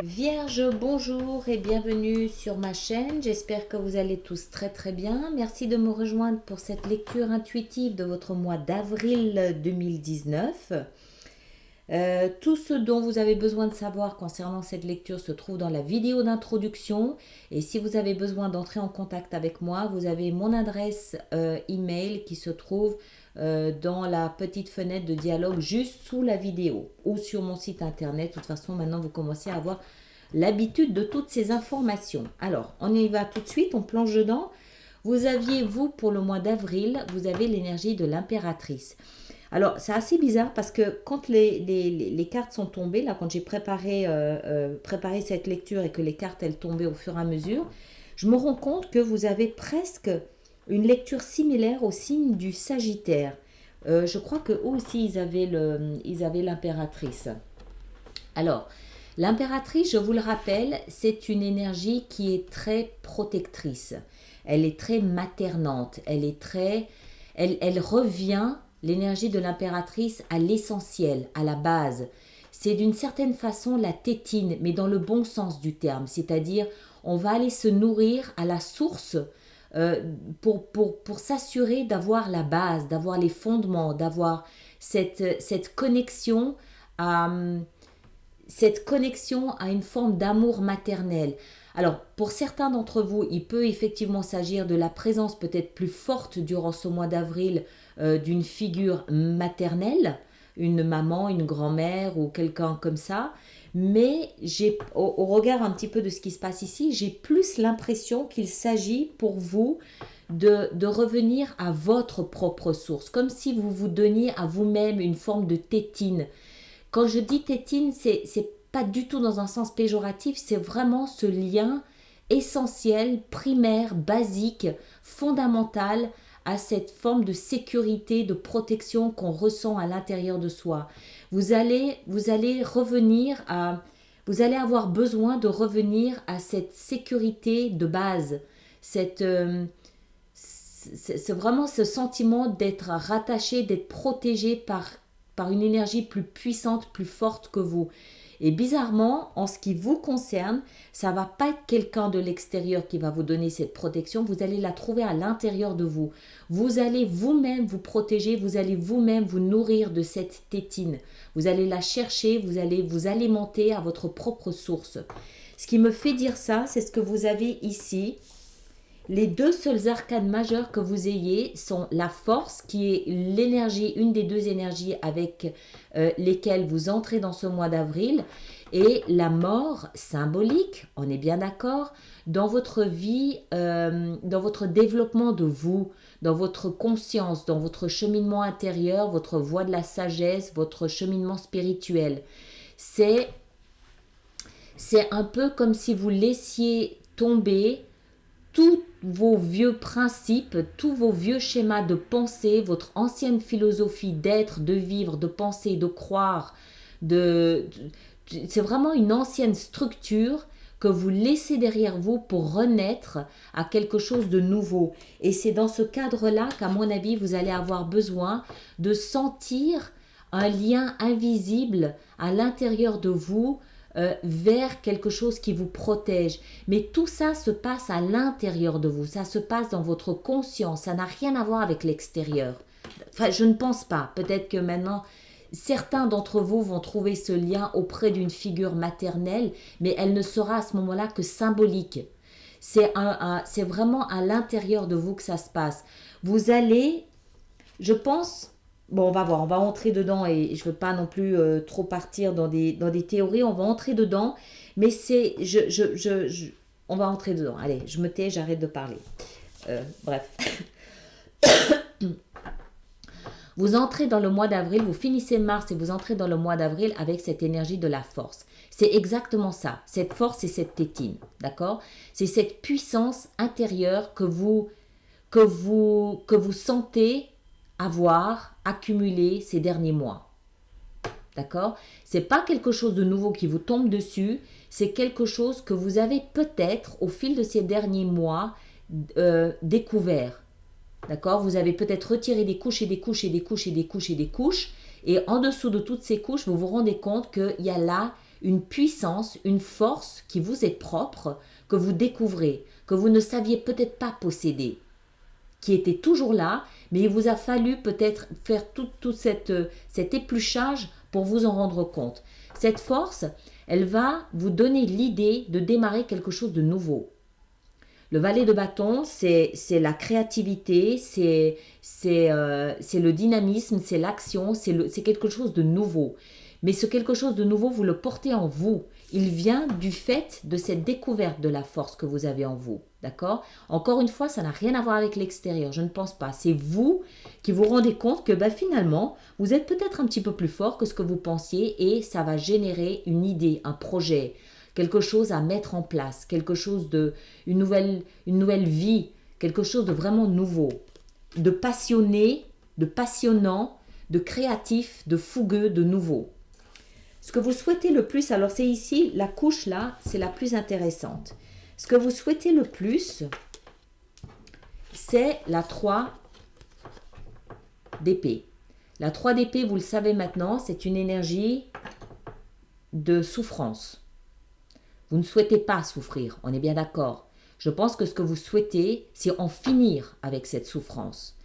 Vierge, bonjour et bienvenue sur ma chaîne. J'espère que vous allez tous très bien. Merci de me rejoindre pour cette lecture intuitive de votre mois d'avril 2019. Tout ce dont vous avez besoin de savoir concernant cette lecture se trouve dans la vidéo d'introduction. Et si vous avez besoin d'entrer en contact avec moi, vous avez mon adresse email qui se trouve dans la petite fenêtre de dialogue juste sous la vidéo ou sur mon site internet. De toute façon, maintenant, vous commencez à avoir l'habitude de toutes ces informations. Alors, on y va tout de suite, on plonge dedans. Vous aviez, vous, pour le mois d'avril, vous avez l'énergie de l'impératrice. Alors, c'est assez bizarre parce que quand les cartes sont tombées, là, quand j'ai préparé cette lecture et que les cartes, elles tombaient au fur et à mesure, je me rends compte que vous avez presque une lecture similaire au signe du Sagittaire. Je crois qu'eux aussi, ils avaient l'impératrice. Alors, l'impératrice, je vous le rappelle, c'est une énergie qui est très protectrice. Elle est très maternante. Elle revient, l'énergie de l'impératrice, à l'essentiel, à la base. C'est d'une certaine façon la tétine, mais dans le bon sens du terme. C'est-à-dire, on va aller se nourrir à la source pour s'assurer d'avoir la base, d'avoir les fondements, d'avoir cette connexion à une forme d'amour maternel. Alors, pour certains d'entre vous, il peut effectivement s'agir de la présence peut-être plus forte durant ce mois d'avril d'une figure maternelle, une maman, une grand-mère ou quelqu'un comme ça. Mais au regard un petit peu de ce qui se passe ici, j'ai plus l'impression qu'il s'agit pour vous de revenir à votre propre source, comme si vous vous donniez à vous-même une forme de tétine. Quand je dis tétine, c'est pas du tout dans un sens péjoratif, c'est vraiment ce lien essentiel, primaire, basique, fondamental à cette forme de sécurité, de protection qu'on ressent à l'intérieur de soi. Vous allez avoir besoin de revenir à cette sécurité de base, c'est vraiment ce sentiment d'être rattaché, d'être protégé par une énergie plus puissante, plus forte que vous. Et bizarrement, en ce qui vous concerne, ça ne va pas être quelqu'un de l'extérieur qui va vous donner cette protection, vous allez la trouver à l'intérieur de vous. Vous allez vous-même vous protéger, vous allez vous-même vous nourrir de cette tétine. Vous allez la chercher, vous allez vous alimenter à votre propre source. Ce qui me fait dire ça, c'est ce que vous avez ici. Les deux seuls arcanes majeures que vous ayez sont la force, qui est l'énergie, une des deux énergies avec lesquelles vous entrez dans ce mois d'avril, et la mort symbolique, on est bien d'accord, dans votre vie, dans votre développement de vous, dans votre conscience, dans votre cheminement intérieur, votre voie de la sagesse, votre cheminement spirituel. C'est un peu comme si vous laissiez tomber tous vos vieux principes, tous vos vieux schémas de pensée, votre ancienne philosophie d'être, de vivre, de penser, de croire, c'est vraiment une ancienne structure que vous laissez derrière vous pour renaître à quelque chose de nouveau. Et c'est dans ce cadre-là qu'à mon avis, vous allez avoir besoin de sentir un lien invisible à l'intérieur de vous, vers quelque chose qui vous protège. Mais tout ça se passe à l'intérieur de vous, ça se passe dans votre conscience, ça n'a rien à voir avec l'extérieur. Enfin, je ne pense pas. Peut-être que maintenant, certains d'entre vous vont trouver ce lien auprès d'une figure maternelle, mais elle ne sera à ce moment-là que symbolique. C'est vraiment à l'intérieur de vous que ça se passe. Vous allez, je pense... Bon, on va voir, on va entrer dedans et je ne veux pas non plus trop partir dans des théories, on va entrer dedans, mais on va entrer dedans. Allez, je me tais, j'arrête de parler. Bref. Vous entrez dans le mois d'avril, vous finissez mars et vous entrez dans le mois d'avril avec cette énergie de la force. C'est exactement ça, cette force et cette tétine, d'accord? C'est cette puissance intérieure que vous sentez avoir accumulé ces derniers mois. D'accord? C'est pas quelque chose de nouveau qui vous tombe dessus, c'est quelque chose que vous avez peut-être au fil de ces derniers mois découvert. D'accord? Vous avez peut-être retiré des couches et des couches et des couches et des couches et des couches, et en dessous de toutes ces couches, vous vous rendez compte qu'il y a là une puissance, une force qui vous est propre, que vous découvrez, que vous ne saviez peut-être pas posséder, qui était toujours là, mais il vous a fallu peut-être faire tout cet épluchage pour vous en rendre compte. Cette force, elle va vous donner l'idée de démarrer quelque chose de nouveau. Le valet de bâton, c'est la créativité, c'est le dynamisme, c'est l'action, c'est quelque chose de nouveau. Mais ce quelque chose de nouveau, vous le portez en vous. Il vient du fait de cette découverte de la force que vous avez en vous. D'accord? Encore une fois, ça n'a rien à voir avec l'extérieur, je ne pense pas. C'est vous qui vous rendez compte que finalement, vous êtes peut-être un petit peu plus fort que ce que vous pensiez et ça va générer une idée, un projet, quelque chose à mettre en place, quelque chose une nouvelle vie, quelque chose de vraiment nouveau, de passionné, de passionnant, de créatif, de fougueux, de nouveau. Ce que vous souhaitez le plus, alors c'est ici, la couche là, c'est la plus intéressante. Ce que vous souhaitez le plus, c'est la 3 d'épée. La 3 d'épée, vous le savez maintenant, c'est une énergie de souffrance. Vous ne souhaitez pas souffrir, on est bien d'accord. Je pense que ce que vous souhaitez, c'est en finir avec cette souffrance.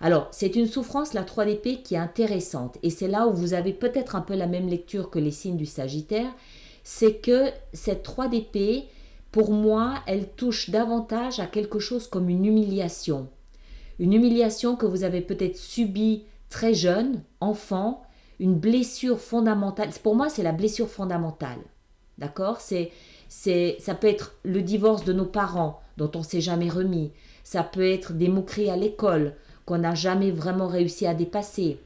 Alors, c'est une souffrance, la 3 d'épée, qui est intéressante. Et c'est là où vous avez peut-être un peu la même lecture que les signes du Sagittaire. C'est que cette 3 d'épée, pour moi, elle touche davantage à quelque chose comme une humiliation. Une humiliation que vous avez peut-être subie très jeune, enfant, une blessure fondamentale. Pour moi, c'est la blessure fondamentale. D'accord? Ça peut être le divorce de nos parents, dont on ne s'est jamais remis. Ça peut être des moqueries à l'école, qu'on n'a jamais vraiment réussi à dépasser.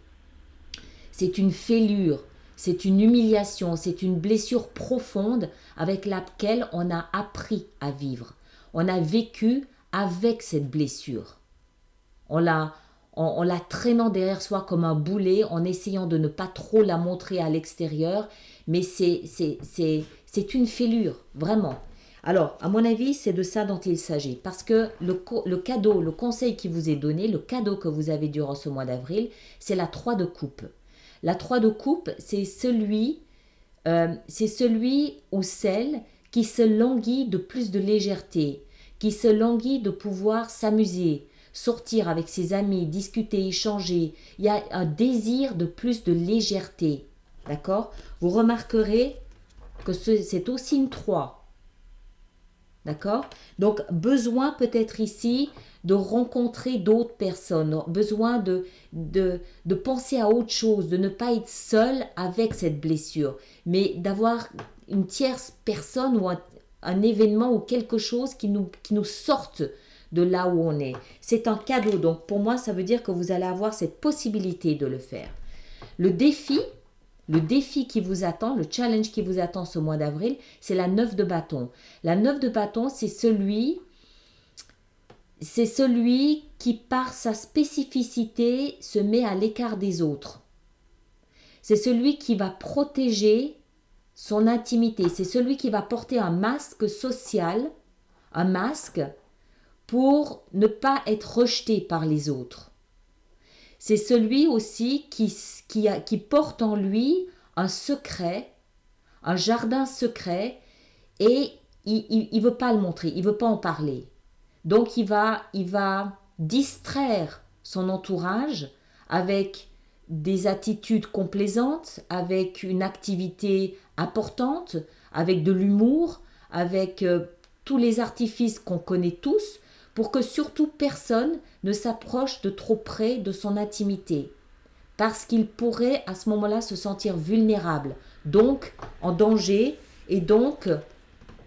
C'est une fêlure, c'est une humiliation, c'est une blessure profonde avec laquelle on a appris à vivre. On a vécu avec cette blessure. On la traînant derrière soi comme un boulet en essayant de ne pas trop la montrer à l'extérieur, mais c'est une fêlure, vraiment. Alors, à mon avis, c'est de ça dont il s'agit. Parce que le cadeau, le conseil qui vous est donné, le cadeau que vous avez durant ce mois d'avril, c'est la 3 de coupe. La 3 de coupe, c'est celui ou celle qui se languit de plus de légèreté, qui se languit de pouvoir s'amuser, sortir avec ses amis, discuter, échanger. Il y a un désir de plus de légèreté. D'accord? Vous remarquerez que c'est aussi une 3. D'accord? Donc, besoin peut-être ici de rencontrer d'autres personnes, besoin de penser à autre chose, de ne pas être seul avec cette blessure, mais d'avoir une tierce personne ou un événement ou quelque chose qui nous sorte de là où on est. C'est un cadeau, donc pour moi, ça veut dire que vous allez avoir cette possibilité de le faire. Le défi qui vous attend, le challenge qui vous attend ce mois d'avril, c'est la 9 de bâton. La 9 de bâton, c'est celui qui, par sa spécificité, se met à l'écart des autres. C'est celui qui va protéger son intimité. C'est celui qui va porter un masque social, un masque pour ne pas être rejeté par les autres. C'est celui aussi qui porte en lui un secret, un jardin secret, et il ne veut pas le montrer, il ne veut pas en parler. Donc il va distraire son entourage avec des attitudes complaisantes, avec une activité importante, avec de l'humour, avec tous les artifices qu'on connaît tous, pour que surtout personne ne s'approche de trop près de son intimité, parce qu'il pourrait à ce moment-là se sentir vulnérable, donc en danger, et donc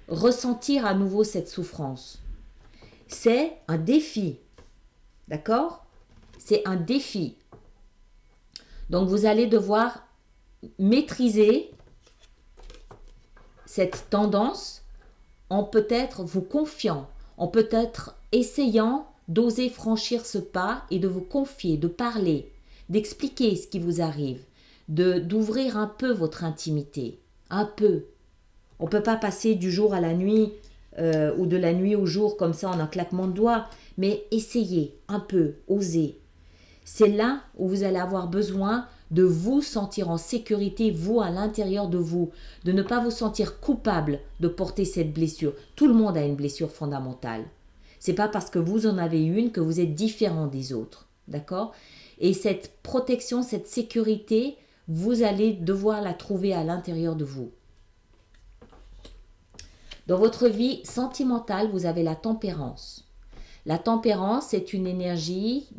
ressentir à nouveau cette souffrance. C'est un défi, d'accord? C'est un défi. Donc vous allez devoir maîtriser cette tendance en peut-être vous confiant, en peut-être essayant d'oser franchir ce pas et de vous confier, de parler, d'expliquer ce qui vous arrive, d'ouvrir un peu votre intimité. Un peu. On ne peut pas passer du jour à la nuit ou de la nuit au jour comme ça en un claquement de doigts, mais essayez un peu, osez. C'est là où vous allez avoir besoin de vous sentir en sécurité, vous, à l'intérieur de vous, de ne pas vous sentir coupable de porter cette blessure. Tout le monde a une blessure fondamentale. C'est pas parce que vous en avez une que vous êtes différent des autres, d'accord? Et cette protection, cette sécurité, vous allez devoir la trouver à l'intérieur de vous. Dans votre vie sentimentale, vous avez la tempérance. La tempérance, c'est une énergie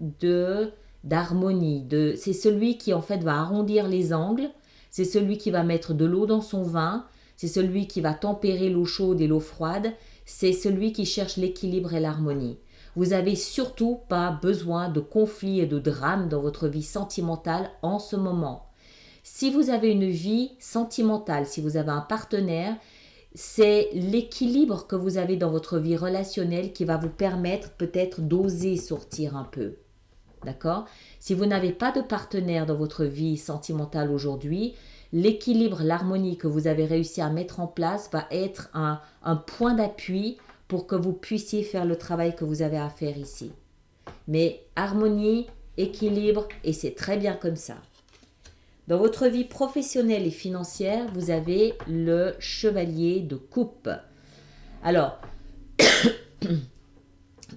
d'harmonie. C'est celui qui en fait va arrondir les angles. C'est celui qui va mettre de l'eau dans son vin. C'est celui qui va tempérer l'eau chaude et l'eau froide. C'est celui qui cherche l'équilibre et l'harmonie. Vous n'avez surtout pas besoin de conflits et de drames dans votre vie sentimentale en ce moment. Si vous avez une vie sentimentale, si vous avez un partenaire, c'est l'équilibre que vous avez dans votre vie relationnelle qui va vous permettre peut-être d'oser sortir un peu. D'accord? Si vous n'avez pas de partenaire dans votre vie sentimentale aujourd'hui, l'équilibre, l'harmonie que vous avez réussi à mettre en place va être un point d'appui pour que vous puissiez faire le travail que vous avez à faire ici. Mais harmonie, équilibre, et c'est très bien comme ça. Dans votre vie professionnelle et financière, vous avez le chevalier de coupe. Alors,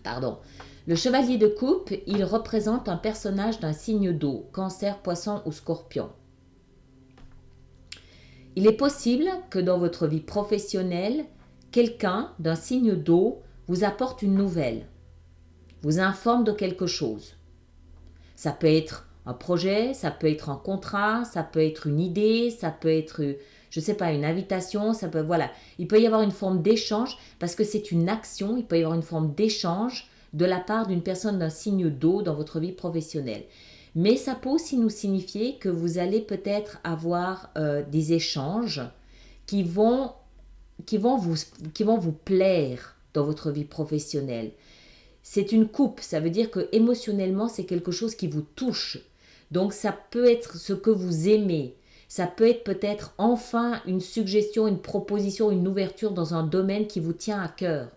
pardon. Le chevalier de coupe, il représente un personnage d'un signe d'eau, Cancer, Poisson ou Scorpion. Il est possible que dans votre vie professionnelle, quelqu'un d'un signe d'eau vous apporte une nouvelle, vous informe de quelque chose. Ça peut être un projet, ça peut être un contrat, ça peut être une idée, ça peut être, je ne sais pas, une invitation, ça peut, voilà. Il peut y avoir une forme d'échange parce que c'est une action, il peut y avoir une forme d'échange de la part d'une personne d'un signe d'eau dans votre vie professionnelle. Mais ça peut aussi nous signifier que vous allez peut-être avoir des échanges qui vont vous plaire dans votre vie professionnelle. C'est une coupe, ça veut dire que émotionnellement, c'est quelque chose qui vous touche. Donc ça peut être ce que vous aimez. Ça peut être peut-être enfin une suggestion, une proposition, une ouverture dans un domaine qui vous tient à cœur.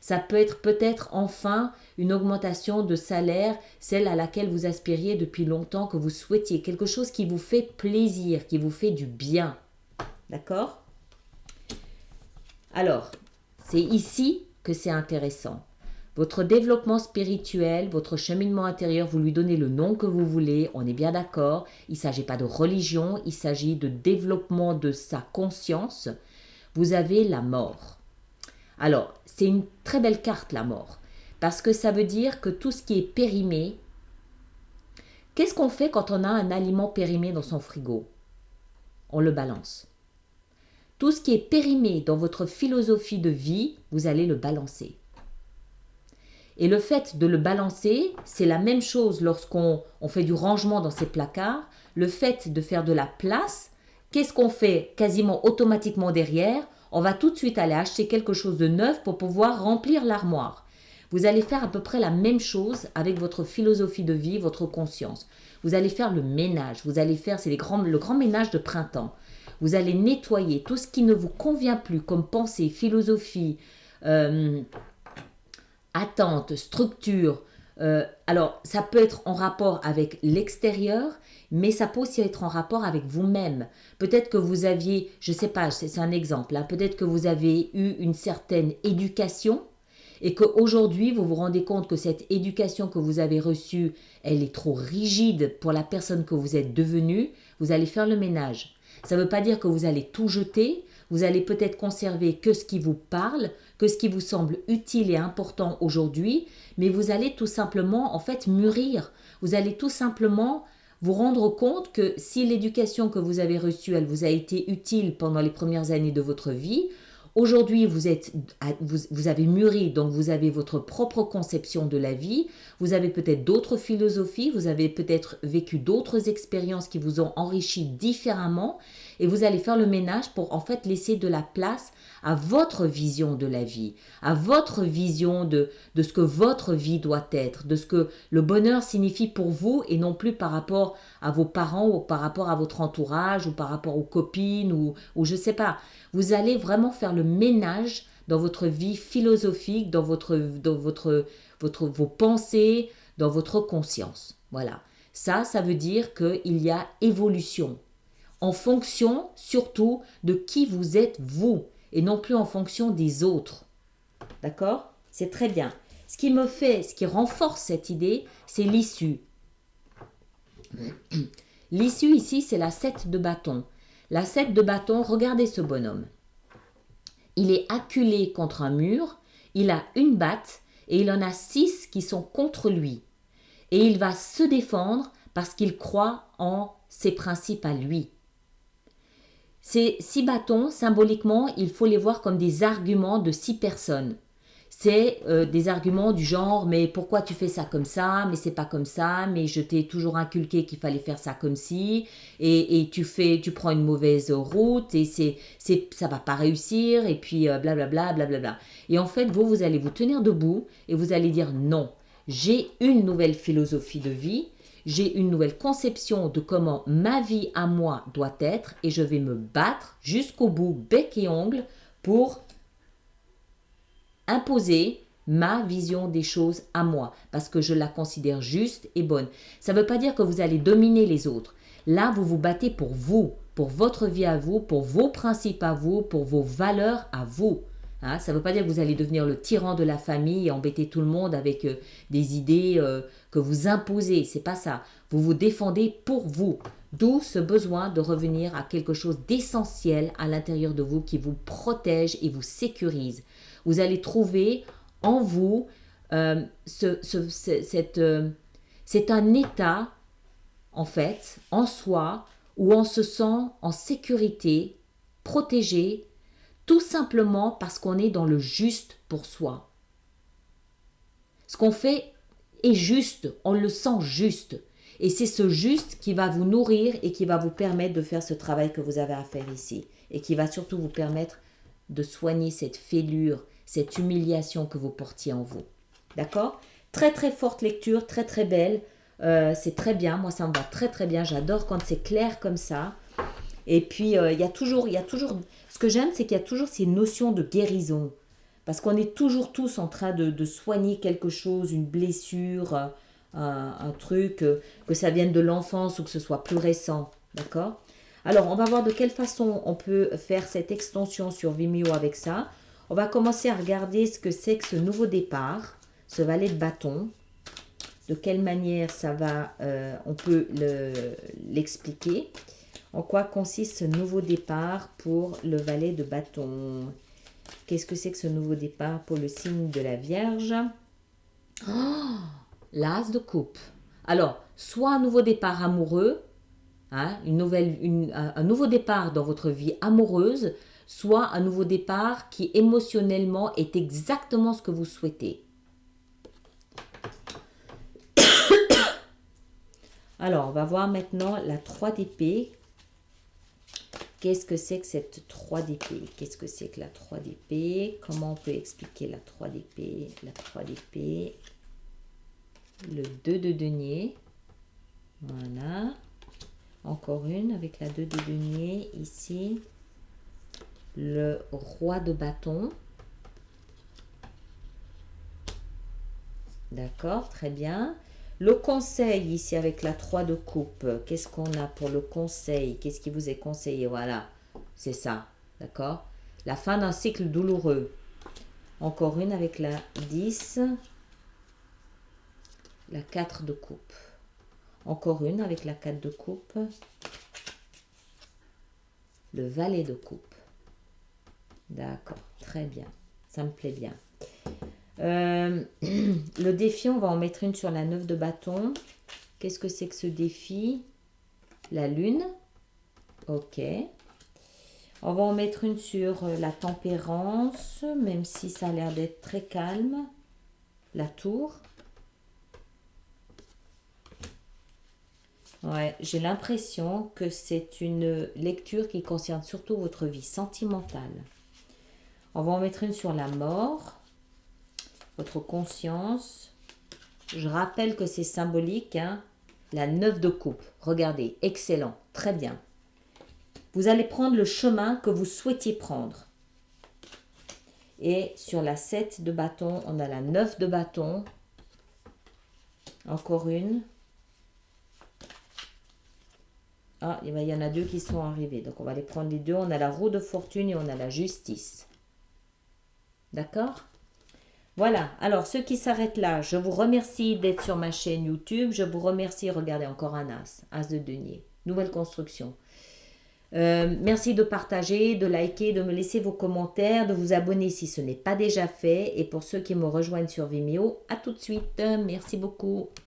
Ça peut être peut-être enfin une augmentation de salaire, celle à laquelle vous aspiriez depuis longtemps, que vous souhaitiez. Quelque chose qui vous fait plaisir, qui vous fait du bien. D'accord ? Alors, c'est ici que c'est intéressant. Votre développement spirituel, votre cheminement intérieur, vous lui donnez le nom que vous voulez, on est bien d'accord. Il ne s'agit pas de religion, il s'agit de développement de sa conscience. Vous avez la mort. Alors, c'est une très belle carte, la mort, parce que ça veut dire que tout ce qui est périmé, qu'est-ce qu'on fait quand on a un aliment périmé dans son frigo? On le balance. Tout ce qui est périmé dans votre philosophie de vie, vous allez le balancer. Et le fait de le balancer, c'est la même chose lorsqu'on fait du rangement dans ses placards. Le fait de faire de la place, qu'est-ce qu'on fait quasiment automatiquement derrière? On va tout de suite aller acheter quelque chose de neuf pour pouvoir remplir l'armoire. Vous allez faire à peu près la même chose avec votre philosophie de vie, votre conscience. Vous allez faire le ménage. Vous allez faire, c'est le grand ménage de printemps. Vous allez nettoyer tout ce qui ne vous convient plus comme pensée, philosophie, attente, structure. Alors, ça peut être en rapport avec l'extérieur, mais ça peut aussi être en rapport avec vous-même. Peut-être que vous aviez, je ne sais pas, c'est un exemple, hein, peut-être que vous avez eu une certaine éducation et qu'aujourd'hui, vous vous rendez compte que cette éducation que vous avez reçue, elle est trop rigide pour la personne que vous êtes devenue. Vous allez faire le ménage. Ça ne veut pas dire que vous allez tout jeter. Vous allez peut-être conserver que ce qui vous parle, que ce qui vous semble utile et important aujourd'hui, mais vous allez tout simplement en fait mûrir. Vous allez tout simplement vous rendre compte que si l'éducation que vous avez reçue, elle vous a été utile pendant les premières années de votre vie, aujourd'hui vous avez mûri, donc vous avez votre propre conception de la vie, vous avez peut-être d'autres philosophies, vous avez peut-être vécu d'autres expériences qui vous ont enrichi différemment, et vous allez faire le ménage pour en fait laisser de la place à votre vision de la vie, à votre vision de ce que votre vie doit être, de ce que le bonheur signifie pour vous et non plus par rapport à vos parents ou par rapport à votre entourage ou par rapport aux copines ou je sais pas. Vous allez vraiment faire le ménage dans votre vie philosophique, dans vos pensées, dans votre conscience. Voilà. Ça veut dire qu'il y a évolution en fonction surtout de qui vous êtes vous et non plus en fonction des autres. D'accord? C'est très bien. Ce qui renforce cette idée, c'est l'issue. L'issue ici, c'est la 7 de bâton. La 7 de bâton, regardez ce bonhomme. Il est acculé contre un mur, il a une batte et il en a 6 qui sont contre lui. Et il va se défendre parce qu'il croit en ses principes à lui. Ces 6 bâtons, symboliquement, il faut les voir comme des arguments de 6 personnes. C'est des arguments du genre « mais pourquoi tu fais ça comme ça, mais c'est pas comme ça, mais je t'ai toujours inculqué qu'il fallait faire ça comme ci, et tu prends une mauvaise route, et ça va pas réussir, et puis blablabla, blablabla. » Et en fait, vous allez vous tenir debout, et vous allez dire « non, j'ai une nouvelle philosophie de vie, j'ai une nouvelle conception de comment ma vie à moi doit être, et je vais me battre jusqu'au bout, bec et ongle, pour imposer ma vision des choses à moi, parce que je la considère juste et bonne. Ça ne veut pas dire que vous allez dominer les autres. Là, vous vous battez pour vous, pour votre vie à vous, pour vos principes à vous, pour vos valeurs à vous. Hein, ça ne veut pas dire que vous allez devenir le tyran de la famille et embêter tout le monde avec des idées que vous imposez. C'est pas ça. Vous vous défendez pour vous. D'où ce besoin de revenir à quelque chose d'essentiel à l'intérieur de vous qui vous protège et vous sécurise. Vous allez trouver en vous, c'est un état, en fait, en soi, où on se sent en sécurité, protégé, tout simplement parce qu'on est dans le juste pour soi. Ce qu'on fait est juste, on le sent juste. Et c'est ce juste qui va vous nourrir et qui va vous permettre de faire ce travail que vous avez à faire ici. Et qui va surtout vous permettre de soigner cette fêlure, cette humiliation que vous portiez en vous. D'accord? Très très forte lecture, très très belle. C'est très bien, moi ça me va très très bien. J'adore quand c'est clair comme ça. Et puis il y a toujours, ce que j'aime, c'est qu'il y a toujours ces notions de guérison. Parce qu'on est toujours tous en train de soigner quelque chose, une blessure, un truc, que ça vienne de l'enfance ou que ce soit plus récent. D'accord? Alors, on va voir de quelle façon on peut faire cette extension sur Vimeo avec ça. On va commencer à regarder ce que c'est que ce nouveau départ, ce valet de bâton. De quelle manière ça va, on peut l'expliquer. En quoi consiste ce nouveau départ pour le valet de bâton? Qu'est-ce que c'est que ce nouveau départ pour le signe de la Vierge? Oh, l'as de coupe. Alors, soit un nouveau départ amoureux, hein, un nouveau départ dans votre vie amoureuse, soit un nouveau départ qui émotionnellement est exactement ce que vous souhaitez. Alors, on va voir maintenant la 3 d'épée. Qu'est-ce que c'est que cette 3 d'épée? Qu'est-ce que c'est que la 3 d'épée? Comment on peut expliquer la 3 d'épée? La 3 d'épée, le 2 de denier. Voilà. Encore une avec la 2 de denier ici. Le roi de bâton. D'accord, très bien. Le conseil ici avec la 3 de coupe. Qu'est-ce qu'on a pour le conseil? Qu'est-ce qui vous est conseillé? Voilà, c'est ça. D'accord? La fin d'un cycle douloureux. Encore une avec la 10. La 4 de coupe. Encore une avec la 4 de coupe. Le valet de coupe. D'accord, très bien. Ça me plaît bien. Le défi, on va en mettre une sur la 9 de bâton. Qu'est-ce que c'est que ce défi? La lune. Ok. On va en mettre une sur la tempérance, même si ça a l'air d'être très calme. La tour. Ouais, j'ai l'impression que c'est une lecture qui concerne surtout votre vie sentimentale. On va en mettre une sur la mort, votre conscience. Je rappelle que c'est symbolique, hein. La 9 de coupe. Regardez, excellent, très bien. Vous allez prendre le chemin que vous souhaitiez prendre. Et sur la 7 de bâton, on a la 9 de bâton. Encore une. Ah, il y en a deux qui sont arrivés. Donc, on va les prendre les deux. On a la roue de fortune et on a la justice. D'accord? Voilà. Alors, ceux qui s'arrêtent là, je vous remercie d'être sur ma chaîne YouTube. Je vous remercie. Regardez, encore un as. As de denier. Nouvelle construction. Merci de partager, de liker, de me laisser vos commentaires, de vous abonner si ce n'est pas déjà fait. Et pour ceux qui me rejoignent sur Vimeo, à tout de suite. Merci beaucoup.